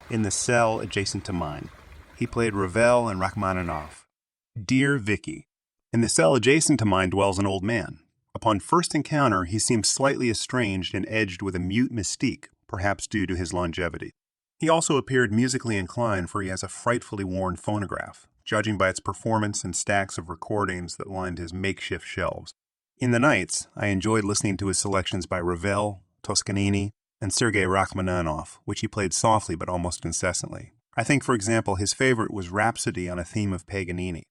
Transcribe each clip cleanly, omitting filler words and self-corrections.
in the cell adjacent to mine. He played Ravel and Rachmaninoff. Dear Vicky, in the cell adjacent to mine dwells an old man. Upon first encounter, he seems slightly estranged and edged with a mute mystique, perhaps due to his longevity. He also appeared musically inclined, for he has a frightfully worn phonograph, judging by its performance and stacks of recordings that lined his makeshift shelves. In the nights, I enjoyed listening to his selections by Ravel, Toscanini, and Sergei Rachmaninoff, which he played softly but almost incessantly. I think, for example, his favorite was Rhapsody on a theme of Paganini.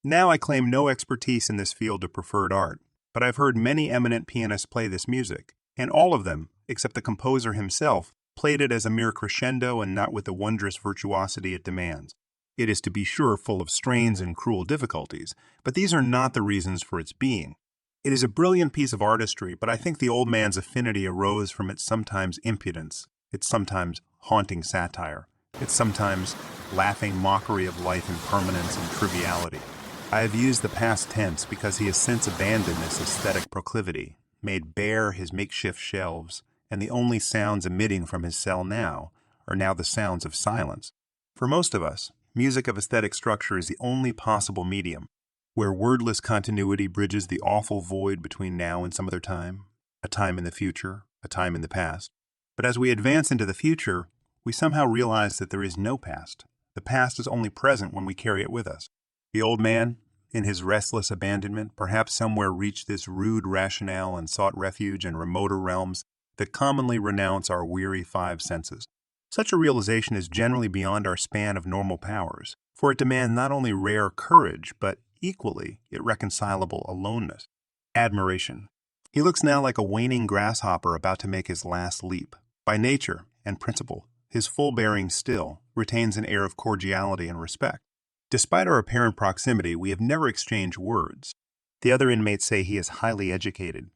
Now I claim no expertise in this field of preferred art, but I've heard many eminent pianists play this music, and all of them, except the composer himself, played it as a mere crescendo and not with the wondrous virtuosity it demands. It is, to be sure, full of strains and cruel difficulties, but these are not the reasons for its being. It is a brilliant piece of artistry, but I think the old man's affinity arose from its sometimes impudence, its sometimes haunting satire, its sometimes laughing mockery of life impermanence and triviality. I have used the past tense because he has since abandoned this aesthetic proclivity, made bare his makeshift shelves, and the only sounds emitting from his cell now are now the sounds of silence. For most of us, music of aesthetic structure is the only possible medium, where wordless continuity bridges the awful void between now and some other time, a time in the future, a time in the past. But as we advance into the future, we somehow realize that there is no past. The past is only present when we carry it with us. The old man, in his restless abandonment, perhaps somewhere reached this rude rationale and sought refuge in remoter realms that commonly renounce our weary five senses. Such a realization is generally beyond our span of normal powers, for it demands not only rare courage, but equally irreconcilable aloneness. Admiration. He looks now like a waning grasshopper about to make his last leap. By nature and principle, his full bearing still retains an air of cordiality and respect. Despite our apparent proximity, we have never exchanged words. The other inmates say he is highly educated.